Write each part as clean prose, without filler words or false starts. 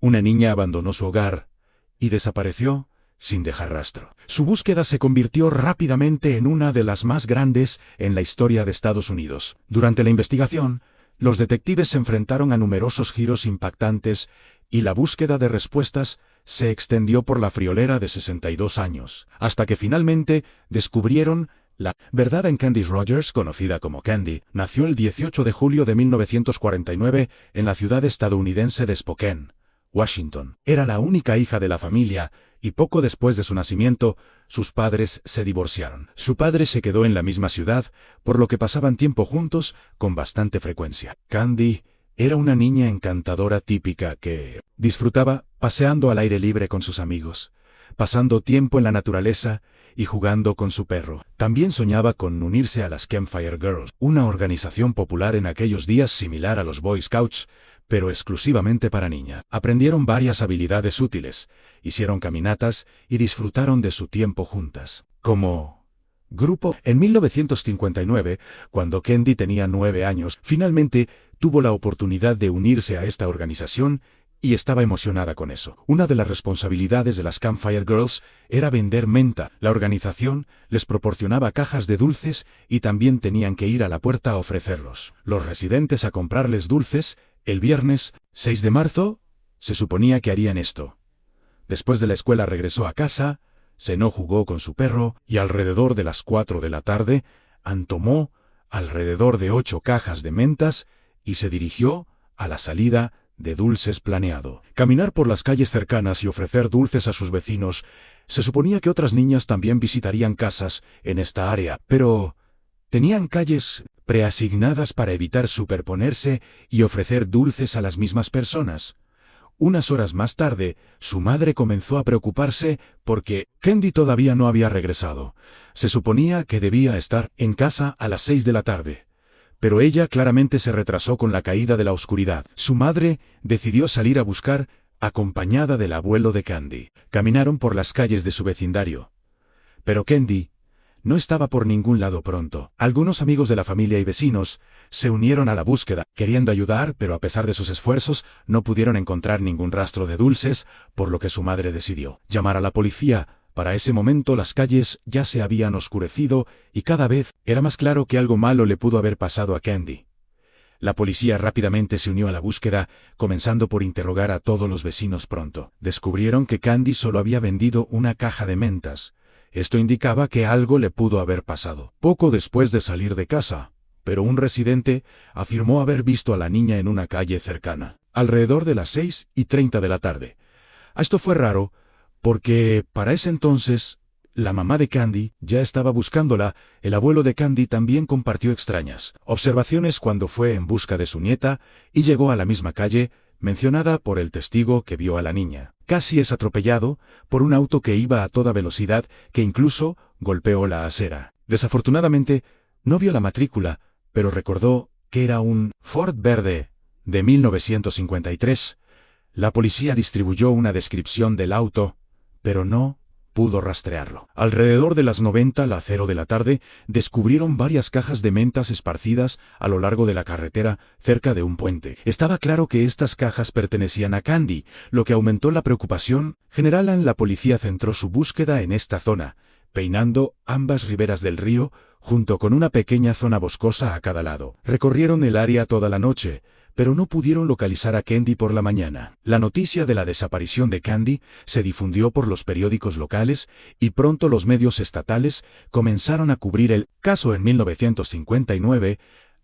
una niña abandonó su hogar y desapareció sin dejar rastro. Su búsqueda se convirtió rápidamente en una de las más grandes en la historia de Estados Unidos. Durante la investigación, los detectives se enfrentaron a numerosos giros impactantes y la búsqueda de respuestas se extendió por la friolera de 62 años, hasta que finalmente descubrieron la verdad en Candy Rogers, conocida como Candy. Nació el 18 de julio de 1949 en la ciudad estadounidense de Spokane, Washington. Era la única hija de la familia y poco después de su nacimiento, sus padres se divorciaron. Su padre se quedó en la misma ciudad, por lo que pasaban tiempo juntos con bastante frecuencia. Candy era una niña encantadora típica que disfrutaba paseando al aire libre con sus amigos, pasando tiempo en la naturaleza y jugando con su perro. También soñaba con unirse a las Campfire Girls, una organización popular en aquellos días similar a los Boy Scouts, pero exclusivamente para niñas. Aprendieron varias habilidades útiles, hicieron caminatas y disfrutaron de su tiempo juntas. Como grupo, en 1959, cuando Candy tenía 9 años, finalmente tuvo la oportunidad de unirse a esta organización y estaba emocionada con eso. Una de las responsabilidades de las Campfire Girls era vender menta. La organización les proporcionaba cajas de dulces y también tenían que ir a la puerta a ofrecerlos. Los residentes a comprarles dulces. El viernes 6 de marzo se suponía que harían esto. Después de la escuela regresó a casa, cenó, jugó con su perro y alrededor de las 4 de la tarde tomó alrededor de 8 cajas de mentas y se dirigió a la salida de dulces planeado. Caminar por las calles cercanas y ofrecer dulces a sus vecinos. Se suponía que otras niñas también visitarían casas en esta área, pero tenían calles preasignadas para evitar superponerse y ofrecer dulces a las mismas personas. Unas horas más tarde, su madre comenzó a preocuparse porque Candy todavía no había regresado. Se suponía que debía estar en casa a las 6 de la tarde. Pero ella claramente se retrasó con la caída de la oscuridad. Su madre decidió salir a buscar, acompañada del abuelo de Candy. Caminaron por las calles de su vecindario. Pero Candy no estaba por ningún lado pronto. Algunos amigos de la familia y vecinos se unieron a la búsqueda, queriendo ayudar, pero a pesar de sus esfuerzos, no pudieron encontrar ningún rastro de dulces, por lo que su madre decidió llamar a la policía. Para ese momento las calles ya se habían oscurecido y cada vez era más claro que algo malo le pudo haber pasado a Candy. La policía rápidamente se unió a la búsqueda, comenzando por interrogar a todos los vecinos pronto. Descubrieron que Candy solo había vendido una caja de mentas. Esto indicaba que algo le pudo haber pasado. Poco después de salir de casa, pero un residente afirmó haber visto a la niña en una calle cercana, alrededor de las 6:30 de la tarde. Esto fue raro, porque para ese entonces la mamá de Candy ya estaba buscándola. El abuelo de Candy también compartió extrañas observaciones cuando fue en busca de su nieta y llegó a la misma calle mencionada por el testigo que vio a la niña. Casi es atropellado por un auto que iba a toda velocidad, que incluso golpeó la acera. Desafortunadamente, no vio la matrícula, pero recordó que era un Ford verde de 1953. La policía distribuyó una descripción del auto, pero no pudo rastrearlo. Alrededor de las 9:00 de la tarde, descubrieron varias cajas de mentas esparcidas a lo largo de la carretera, cerca de un puente. Estaba claro que estas cajas pertenecían a Candy, lo que aumentó la preocupación general. La policía centró su búsqueda en esta zona, peinando ambas riberas del río, junto con una pequeña zona boscosa a cada lado. Recorrieron el área toda la noche, pero no pudieron localizar a Candy por la mañana. La noticia de la desaparición de Candy se difundió por los periódicos locales y pronto los medios estatales comenzaron a cubrir el caso. En 1959,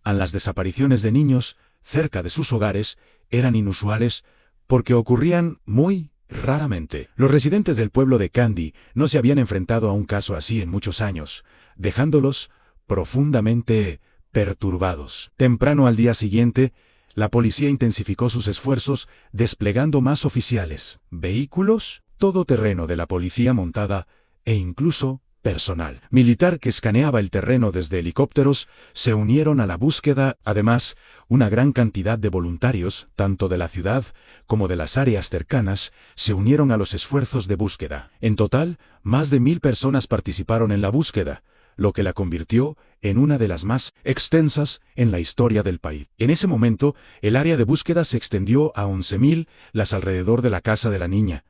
las desapariciones de niños cerca de sus hogares eran inusuales porque ocurrían muy raramente. Los residentes del pueblo de Candy no se habían enfrentado a un caso así en muchos años, dejándolos profundamente perturbados. Temprano al día siguiente, la policía intensificó sus esfuerzos, desplegando más oficiales, vehículos, todoterreno de la policía montada e incluso personal militar que escaneaba el terreno desde helicópteros se unieron a la búsqueda. Además, una gran cantidad de voluntarios, tanto de la ciudad como de las áreas cercanas, se unieron a los esfuerzos de búsqueda. En total, más de 1000 personas participaron en la búsqueda, lo que la convirtió en una de las más extensas en la historia del país. En ese momento, el área de búsqueda se extendió a 11.000 las alrededor de la casa de la niña,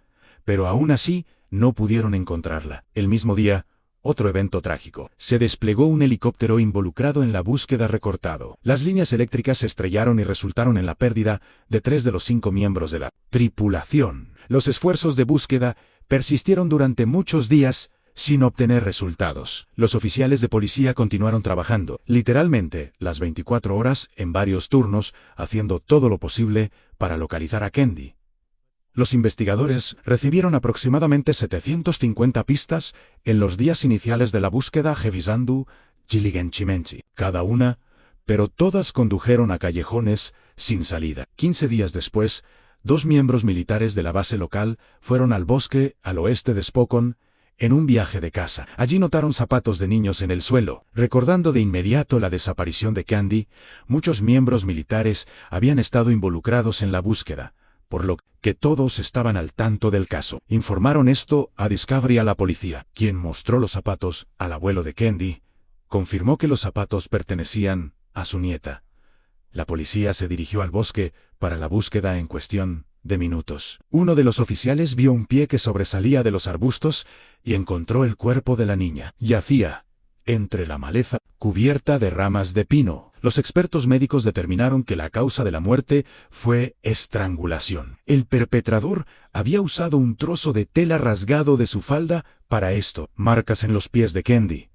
pero aún así no pudieron encontrarla. El mismo día, otro evento trágico. Se desplegó un helicóptero involucrado en la búsqueda recortado. Las líneas eléctricas se estrellaron y resultaron en la pérdida de 3 de los 5 miembros de la tripulación. Los esfuerzos de búsqueda persistieron durante muchos días sin obtener resultados. Los oficiales de policía continuaron trabajando, literalmente, las 24 horas en varios turnos, haciendo todo lo posible para localizar a Kendi. Los investigadores recibieron aproximadamente 750 pistas en los días iniciales de la búsqueda revisando Giligenchimenchi, cada una, pero todas condujeron a callejones sin salida. 15 días después, 2 miembros militares de la base local fueron al bosque al oeste de Spokane en un viaje de caza. Allí notaron zapatos de niños en el suelo. Recordando de inmediato la desaparición de Kendi, muchos miembros militares habían estado involucrados en la búsqueda, por lo que todos estaban al tanto del caso. Informaron esto a Discovery, a la policía, quien mostró los zapatos al abuelo de Kendi. Confirmó que los zapatos pertenecían a su nieta. La policía se dirigió al bosque para la búsqueda en cuestión de minutos. Uno de los oficiales vio un pie que sobresalía de los arbustos y encontró el cuerpo de la niña. Yacía entre la maleza, cubierta de ramas de pino. Los expertos médicos determinaron que la causa de la muerte fue estrangulación. El perpetrador había usado un trozo de tela rasgado de su falda para esto. Marcas en los pies de Kendi.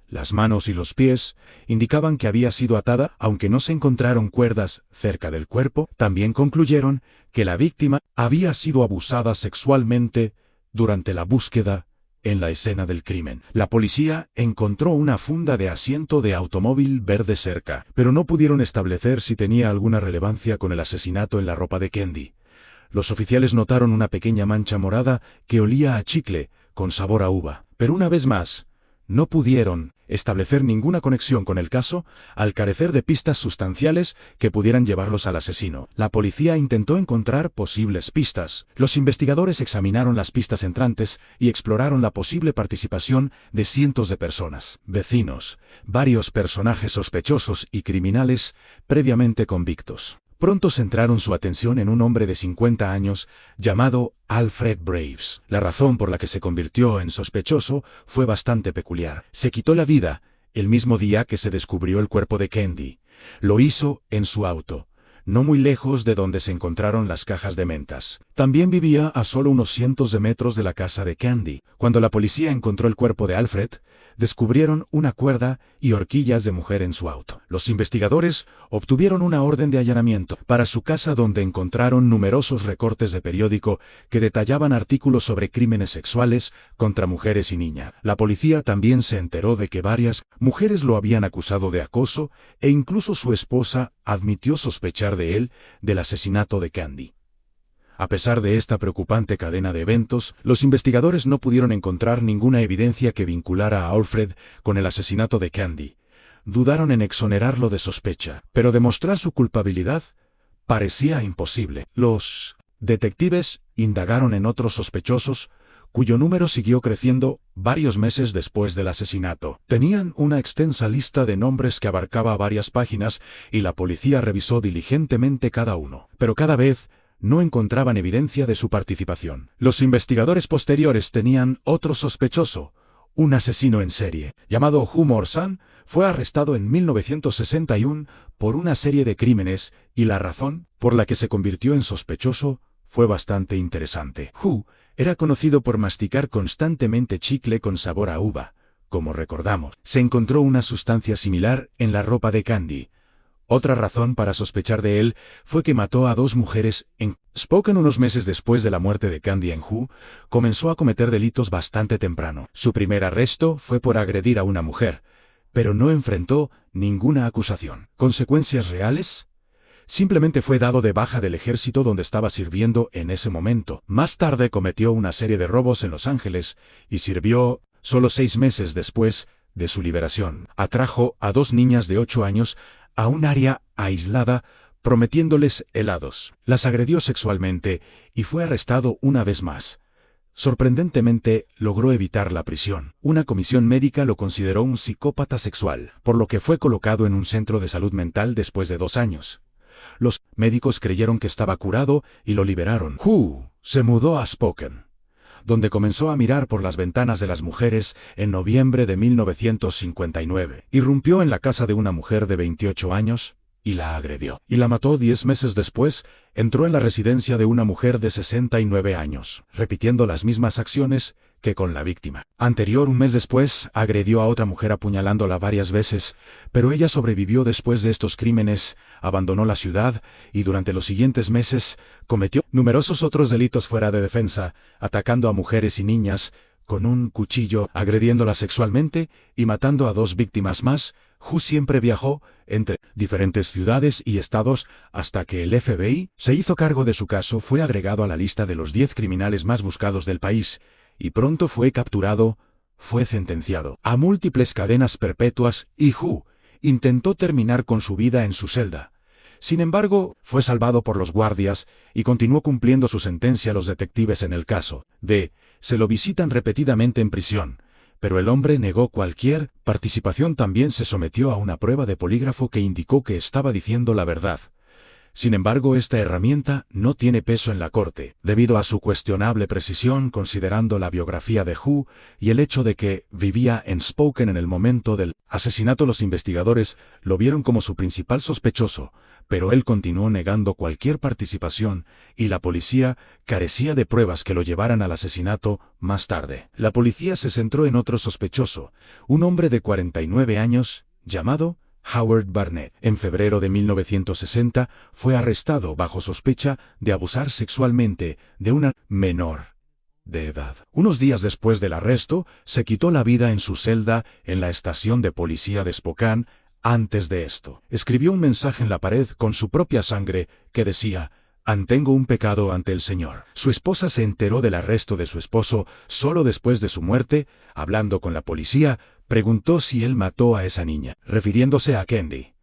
Las manos y los pies indicaban que había sido atada, aunque no se encontraron cuerdas cerca del cuerpo. También concluyeron que la víctima había sido abusada sexualmente durante la búsqueda en la escena del crimen. La policía encontró una funda de asiento de automóvil verde cerca, pero no pudieron establecer si tenía alguna relevancia con el asesinato en la ropa de Kendi. Los oficiales notaron una pequeña mancha morada que olía a chicle, con sabor a uva. Pero una vez más, no pudieron establecer ninguna conexión con el caso al carecer de pistas sustanciales que pudieran llevarlos al asesino. La policía intentó encontrar posibles pistas. Los investigadores examinaron las pistas entrantes y exploraron la posible participación de cientos de personas, vecinos, varios personajes sospechosos y criminales previamente convictos. Pronto centraron su atención en un hombre de 50 años llamado Alfred Braves. La razón por la que se convirtió en sospechoso fue bastante peculiar. Se quitó la vida el mismo día que se descubrió el cuerpo de Kendi. Lo hizo en su auto, no muy lejos de donde se encontraron las cajas de mentas. También vivía a solo unos cientos de metros de la casa de Kendi. Cuando la policía encontró el cuerpo de Alfred, descubrieron una cuerda y horquillas de mujer en su auto. Los investigadores obtuvieron una orden de allanamiento para su casa, donde encontraron numerosos recortes de periódico que detallaban artículos sobre crímenes sexuales contra mujeres y niñas. La policía también se enteró de que varias mujeres lo habían acusado de acoso e incluso su esposa admitió sospechar de él del asesinato de Kendi. A pesar de esta preocupante cadena de eventos, los investigadores no pudieron encontrar ninguna evidencia que vinculara a Alfred con el asesinato de Kendi. Dudaron en exonerarlo de sospecha, pero demostrar su culpabilidad parecía imposible. Los detectives indagaron en otros sospechosos, cuyo número siguió creciendo varios meses después del asesinato. Tenían una extensa lista de nombres que abarcaba varias páginas y la policía revisó diligentemente cada uno, pero cada vez no encontraban evidencia de su participación. Los investigadores posteriores tenían otro sospechoso. Un asesino en serie, llamado Hu Mor-san, fue arrestado en 1961 por una serie de crímenes, y la razón por la que se convirtió en sospechoso fue bastante interesante. Hu era conocido por masticar constantemente chicle con sabor a uva. Como recordamos, se encontró una sustancia similar en la ropa de Kendi. Otra razón para sospechar de él fue que mató a 2 mujeres en Spokane. Unos meses después de la muerte de Kendi en Hu, comenzó a cometer delitos bastante temprano. Su primer arresto fue por agredir a una mujer, pero no enfrentó ninguna acusación. ¿Consecuencias reales? Simplemente fue dado de baja del ejército donde estaba sirviendo en ese momento. Más tarde cometió una serie de robos en Los Ángeles y sirvió solo 6 meses después de su liberación. Atrajo a 2 niñas de 8 años a un área aislada, prometiéndoles helados. Las agredió sexualmente y fue arrestado una vez más. Sorprendentemente, logró evitar la prisión. Una comisión médica lo consideró un psicópata sexual, por lo que fue colocado en un centro de salud mental después de 2 años. Los médicos creyeron que estaba curado y lo liberaron. Hu se mudó a Spokane, donde comenzó a mirar por las ventanas de las mujeres en noviembre de 1959. Irrumpió en la casa de una mujer de 28 años y la agredió. Y la mató 10 meses después. Entró en la residencia de una mujer de 69 años, repitiendo las mismas acciones que con la víctima. Un mes después, agredió a otra mujer apuñalándola varias veces, pero ella sobrevivió después de estos crímenes, abandonó la ciudad y durante los siguientes meses cometió numerosos otros delitos fuera de defensa, atacando a mujeres y niñas con un cuchillo, agrediéndolas sexualmente y matando a 2 víctimas más. Hu siempre viajó entre diferentes ciudades y estados hasta que el FBI se hizo cargo de su caso. Fue agregado a la lista de los 10 criminales más buscados del país y pronto fue capturado. Fue sentenciado a múltiples cadenas perpetuas y Hu intentó terminar con su vida en su celda. Sin embargo, fue salvado por los guardias y continuó cumpliendo su sentencia. Los detectives en el caso se lo visitan repetidamente en prisión, pero el hombre negó cualquier participación. También se sometió a una prueba de polígrafo que indicó que estaba diciendo la verdad. Sin embargo, esta herramienta no tiene peso en la corte, debido a su cuestionable precisión considerando la biografía de Hu y el hecho de que vivía en Spokane en el momento del asesinato. Los investigadores lo vieron como su principal sospechoso, pero él continuó negando cualquier participación y la policía carecía de pruebas que lo llevaran al asesinato. Más tarde, la policía se centró en otro sospechoso, un hombre de 49 años, llamado Howard Barnett. En febrero de 1960 fue arrestado bajo sospecha de abusar sexualmente de una menor de edad. Unos días después del arresto, se quitó la vida en su celda en la estación de policía de Spokane. Antes de esto, escribió un mensaje en la pared con su propia sangre que decía: «Tengo un pecado ante el Señor». Su esposa se enteró del arresto de su esposo solo después de su muerte. Hablando con la policía, preguntó si él mató a esa niña, refiriéndose a Kendi.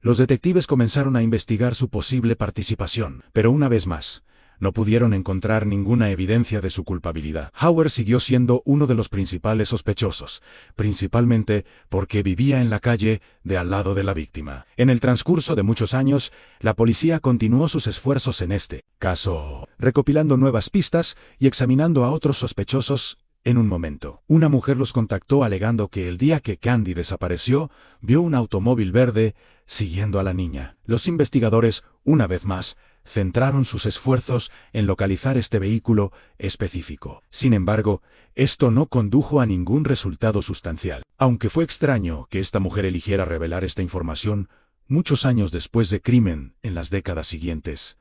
Los detectives comenzaron a investigar su posible participación, pero una vez más, no pudieron encontrar ninguna evidencia de su culpabilidad. Howard siguió siendo uno de los principales sospechosos, principalmente porque vivía en la calle de al lado de la víctima. En el transcurso de muchos años, la policía continuó sus esfuerzos en este caso, recopilando nuevas pistas y examinando a otros sospechosos. En un momento, una mujer los contactó alegando que el día que Candy desapareció, vio un automóvil verde siguiendo a la niña. Los investigadores, una vez más, centraron sus esfuerzos en localizar este vehículo específico. Sin embargo, esto no condujo a ningún resultado sustancial. Aunque fue extraño que esta mujer eligiera revelar esta información muchos años después del crimen en las décadas siguientes.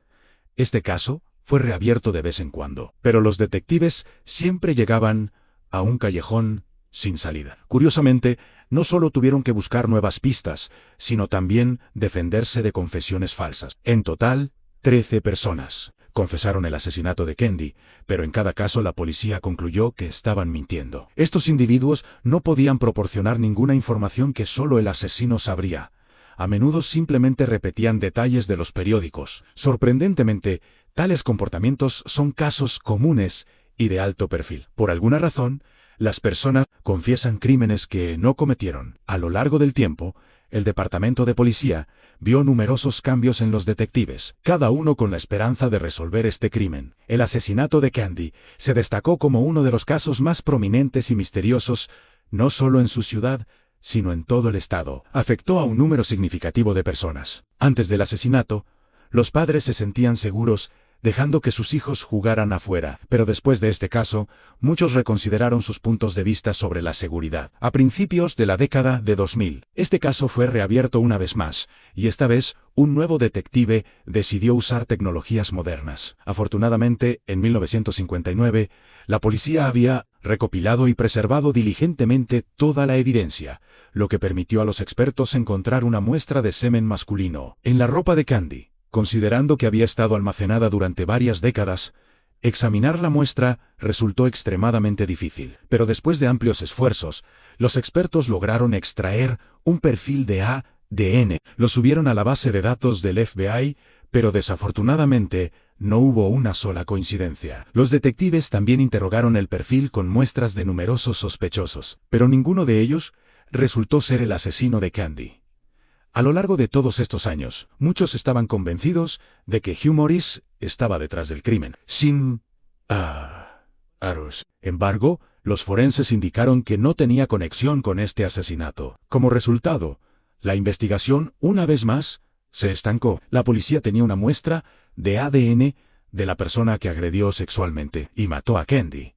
Este caso fue reabierto de vez en cuando, pero los detectives siempre llegaban a un callejón sin salida. Curiosamente, no solo tuvieron que buscar nuevas pistas, sino también defenderse de confesiones falsas. En total, 13 personas confesaron el asesinato de Kendi, pero en cada caso la policía concluyó que estaban mintiendo. Estos individuos no podían proporcionar ninguna información que solo el asesino sabría. A menudo simplemente repetían detalles de los periódicos. Sorprendentemente, tales comportamientos son casos comunes y de alto perfil. Por alguna razón, las personas confiesan crímenes que no cometieron. A lo largo del tiempo, el departamento de policía vio numerosos cambios en los detectives, cada uno con la esperanza de resolver este crimen. El asesinato de Candy se destacó como uno de los casos más prominentes y misteriosos, no solo en su ciudad, sino en todo el estado. Afectó a un número significativo de personas. Antes del asesinato, los padres se sentían seguros, dejando que sus hijos jugaran afuera. Pero después de este caso, muchos reconsideraron sus puntos de vista sobre la seguridad. A principios de la década de 2000, este caso fue reabierto una vez más, y esta vez, un nuevo detective decidió usar tecnologías modernas. Afortunadamente, en 1959, la policía había recopilado y preservado diligentemente toda la evidencia, lo que permitió a los expertos encontrar una muestra de semen masculino en la ropa de Candy. Considerando que había estado almacenada durante varias décadas, examinar la muestra resultó extremadamente difícil. Pero después de amplios esfuerzos, los expertos lograron extraer un perfil de ADN. Lo subieron a la base de datos del FBI, pero desafortunadamente no hubo una sola coincidencia. Los detectives también interrogaron el perfil con muestras de numerosos sospechosos, pero ninguno de ellos resultó ser el asesino de Candy. A lo largo de todos estos años, muchos estaban convencidos de que Hugh Morris estaba detrás del crimen, sin aros. Embargo, los forenses indicaron que no tenía conexión con este asesinato. Como resultado, la investigación, una vez más, se estancó. La policía tenía una muestra de ADN de la persona que agredió sexualmente y mató a Candy.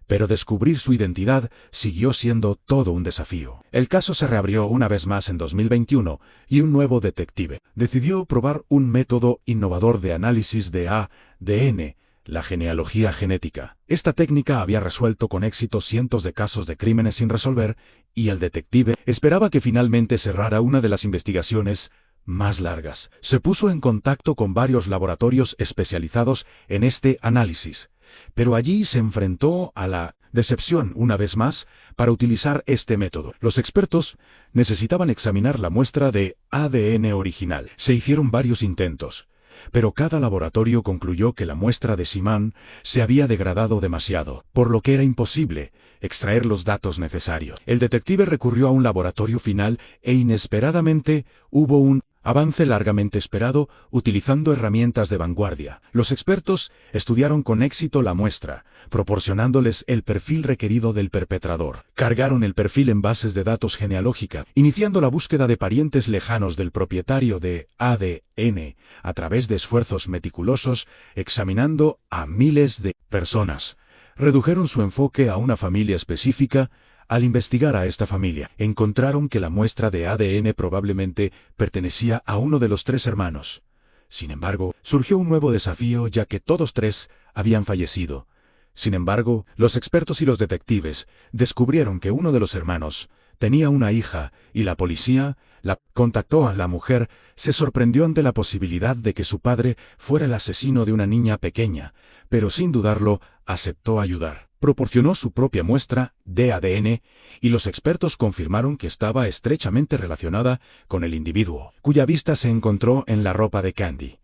Pero descubrir su identidad siguió siendo todo un desafío. El caso se reabrió una vez más en 2021 y un nuevo detective decidió probar un método innovador de análisis de ADN, la genealogía genética. Esta técnica había resuelto con éxito cientos de casos de crímenes sin resolver, y el detective esperaba que finalmente cerrara una de las investigaciones más largas. Se puso en contacto con varios laboratorios especializados en este análisis, pero allí se enfrentó a la decepción una vez más para utilizar este método. Los expertos necesitaban examinar la muestra de ADN original. Se hicieron varios intentos, pero cada laboratorio concluyó que la muestra de Simán se había degradado demasiado, por lo que era imposible extraer los datos necesarios. El detective recurrió a un laboratorio final e inesperadamente hubo un avance largamente esperado utilizando herramientas de vanguardia. Los expertos estudiaron con éxito la muestra, proporcionándoles el perfil requerido del perpetrador. Cargaron el perfil en bases de datos genealógica, iniciando la búsqueda de parientes lejanos del propietario de ADN a través de esfuerzos meticulosos, examinando a miles de personas. Redujeron su enfoque a una familia específica. Al investigar a esta familia, encontraron que la muestra de ADN probablemente pertenecía a uno de los 3 hermanos. Sin embargo, surgió un nuevo desafío ya que todos 3 habían fallecido. Sin embargo, los expertos y los detectives descubrieron que uno de los hermanos tenía una hija y la policía contactó a la mujer. Se sorprendió ante la posibilidad de que su padre fuera el asesino de una niña pequeña, pero sin dudarlo, aceptó ayudar. Proporcionó su propia muestra de ADN y los expertos confirmaron que estaba estrechamente relacionada con el individuo, cuya vista se encontró en la ropa de Candy.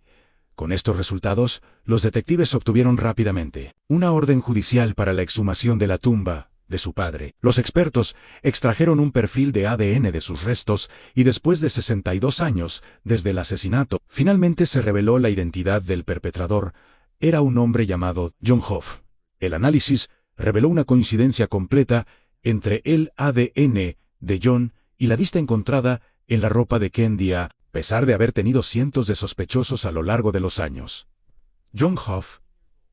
Con estos resultados, los detectives obtuvieron rápidamente una orden judicial para la exhumación de la tumba de su padre. Los expertos extrajeron un perfil de ADN de sus restos y después de 62 años desde el asesinato, finalmente se reveló la identidad del perpetrador. Era un hombre llamado John Hoff. El análisis reveló una coincidencia completa entre el ADN de John y la vista encontrada en la ropa de Candy, a pesar de haber tenido cientos de sospechosos a lo largo de los años. John Hoff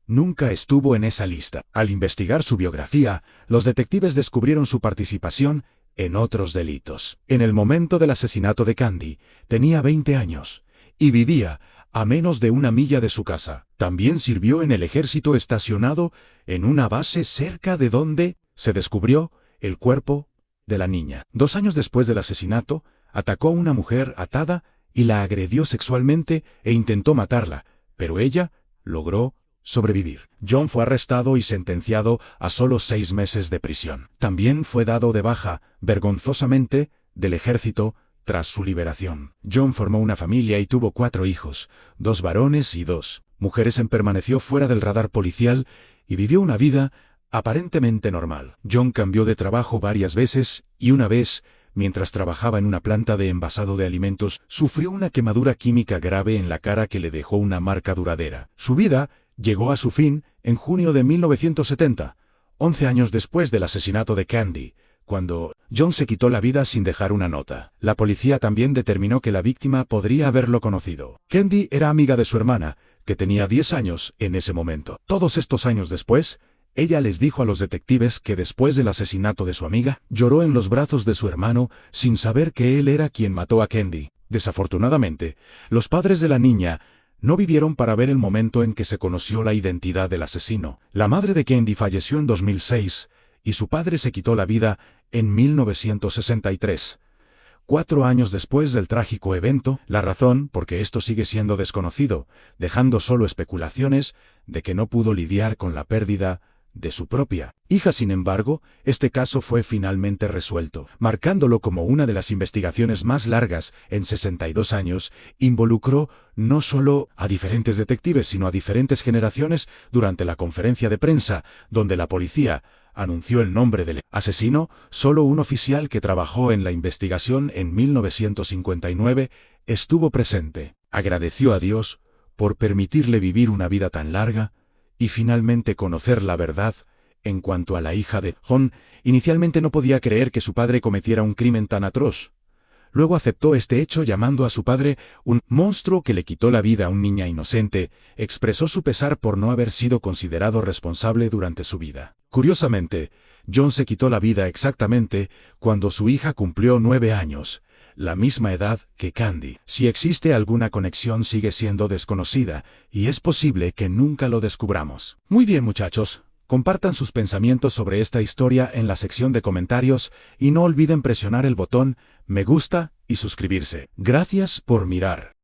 nunca estuvo en esa lista. Al investigar su biografía, los detectives descubrieron su participación en otros delitos. En el momento del asesinato de Candy, tenía 20 años y vivía a menos de 1 milla de su casa. También sirvió en el ejército estacionado en una base cerca de donde se descubrió el cuerpo de la niña. 2 años después del asesinato, atacó a una mujer atada y la agredió sexualmente e intentó matarla, pero ella logró sobrevivir. John fue arrestado y sentenciado a solo 6 meses de prisión. También fue dado de baja, vergonzosamente, del ejército tras su liberación. John formó una familia y tuvo 4 hijos, 2 varones y 2 mujeres. Permaneció fuera del radar policial y vivió una vida aparentemente normal. John cambió de trabajo varias veces y una vez, mientras trabajaba en una planta de envasado de alimentos, sufrió una quemadura química grave en la cara que le dejó una marca duradera. Su vida llegó a su fin en junio de 1970, 11 años después del asesinato de Candy, cuando John se quitó la vida sin dejar una nota. La policía también determinó que la víctima podría haberlo conocido. Candy era amiga de su hermana, que tenía 10 años en ese momento. Todos estos años después, ella les dijo a los detectives que después del asesinato de su amiga, lloró en los brazos de su hermano sin saber que él era quien mató a Candy. Desafortunadamente, los padres de la niña no vivieron para ver el momento en que se conoció la identidad del asesino. La madre de Candy falleció en 2006 y su padre se quitó la vida en 1963. 4 años después del trágico evento, la razón por qué esto sigue siendo desconocido, dejando solo especulaciones de que no pudo lidiar con la pérdida de su propia hija. Sin embargo, este caso fue finalmente resuelto, marcándolo como una de las investigaciones más largas en 62 años. Involucró no solo a diferentes detectives, sino a diferentes generaciones. Durante la conferencia de prensa, donde la policía anunció el nombre del asesino, solo un oficial que trabajó en la investigación en 1959 estuvo presente. Agradeció a Dios por permitirle vivir una vida tan larga y finalmente conocer la verdad en cuanto a la hija de John. Inicialmente no podía creer que su padre cometiera un crimen tan atroz. Luego aceptó este hecho llamando a su padre un monstruo que le quitó la vida a una niña inocente. Expresó su pesar por no haber sido considerado responsable durante su vida. Curiosamente, John se quitó la vida exactamente cuando su hija cumplió 9 años, la misma edad que Candy. Si existe alguna conexión sigue siendo desconocida, y es posible que nunca lo descubramos. Muy bien, muchachos. Compartan sus pensamientos sobre esta historia en la sección de comentarios y no olviden presionar el botón me gusta y suscribirse. Gracias por mirar.